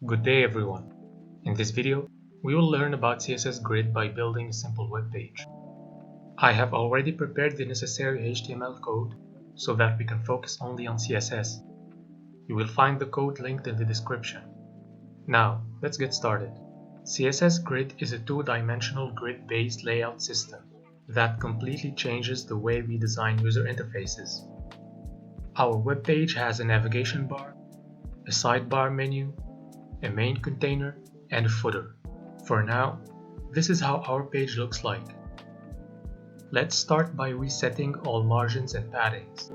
Good day everyone. In this video, we will learn about CSS Grid by building a simple web page. I have already prepared the necessary HTML code so that we can focus only on CSS. You will find the code linked in the description. Now, let's get started. CSS Grid is a two-dimensional grid-based layout system that completely changes the way we design user interfaces. Our web page has a navigation bar, a sidebar menu, a main container, and a footer. For now, this is how our page looks like. Let's start by resetting all margins and paddings.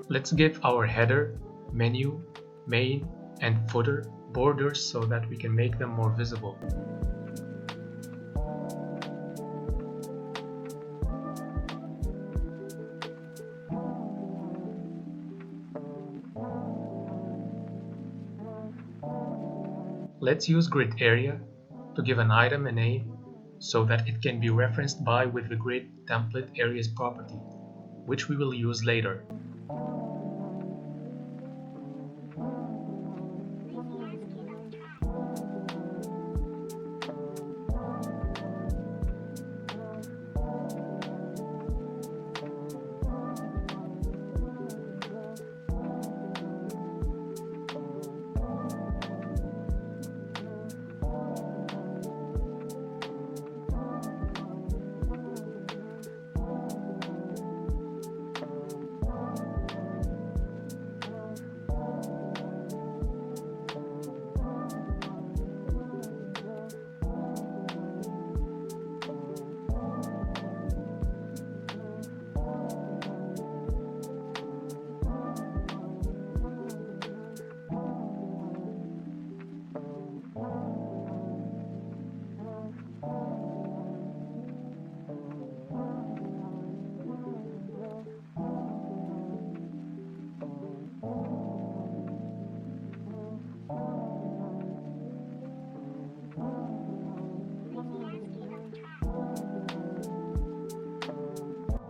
Let's give our header, menu, main, and footer borders so that we can make them more visible. Let's use grid area to give an item a name so that it can be referenced by with the grid template areas property, which we will use later.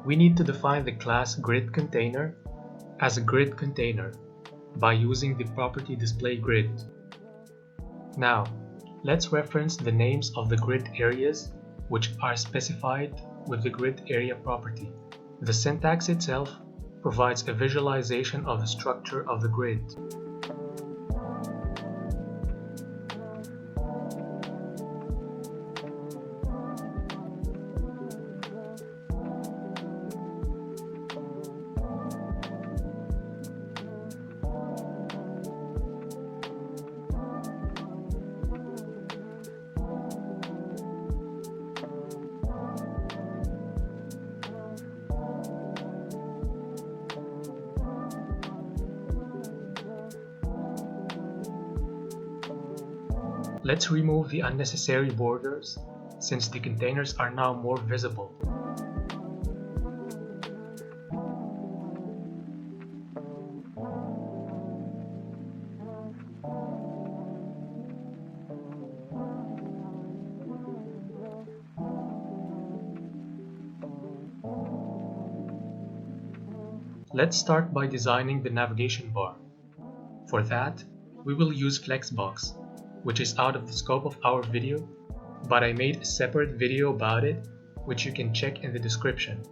We need to define the class gridContainer as a grid container by using the property displayGrid. Now, let's reference the names of the grid areas which are specified with the grid area property. The syntax itself provides a visualization of the structure of the grid. Let's remove the unnecessary borders since the containers are now more visible. Let's start by designing the navigation bar. For that, we will use Flexbox, which is out of the scope of our video, but I made a separate video about it, which you can check in the description.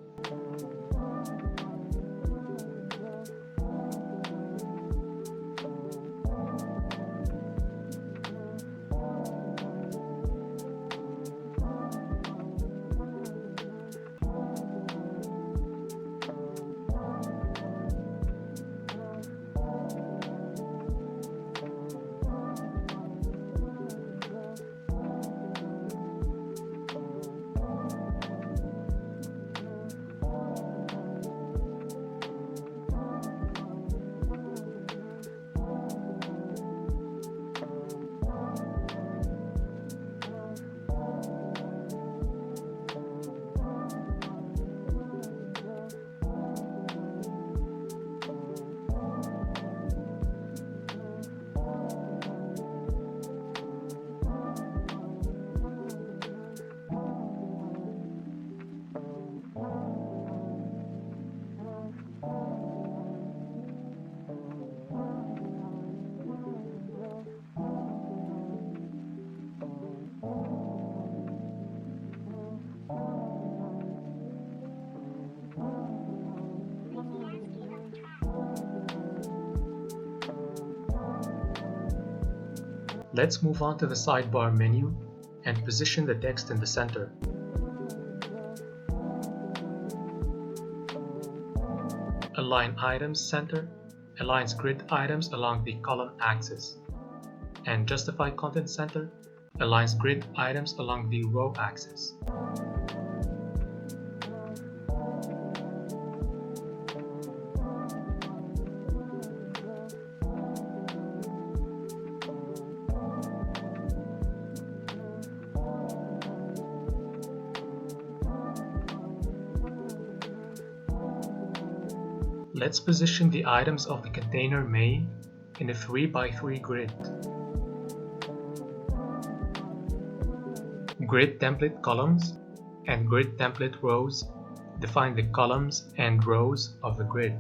Let's move on to the sidebar menu and position the text in the center. Align items center aligns grid items along the column axis, and justify content center aligns grid items along the row axis. Let's position the items of the container main in a 3x3 grid. Grid template columns and grid template rows define the columns and rows of the grid.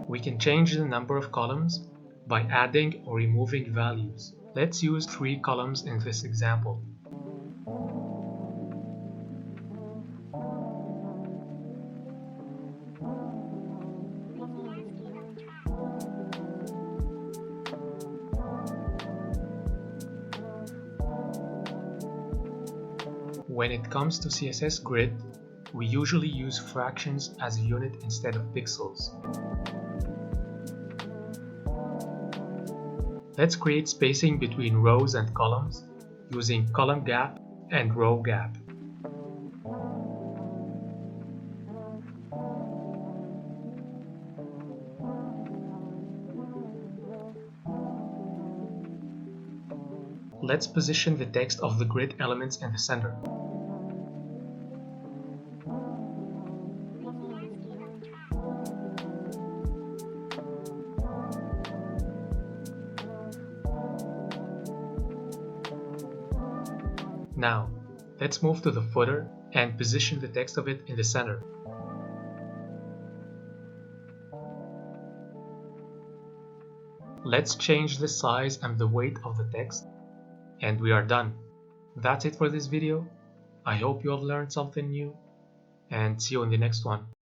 We can change the number of columns by adding or removing values. Let's use 3 columns in this example. When it comes to CSS Grid, we usually use fractions as a unit instead of pixels. Let's create spacing between rows and columns using column gap and row gap. Let's position the text of the grid elements in the center. Now, let's move to the footer and position the text of it in the center. Let's change the size and the weight of the text, and we are done. That's it for this video. I hope you have learned something new, and see you in the next one.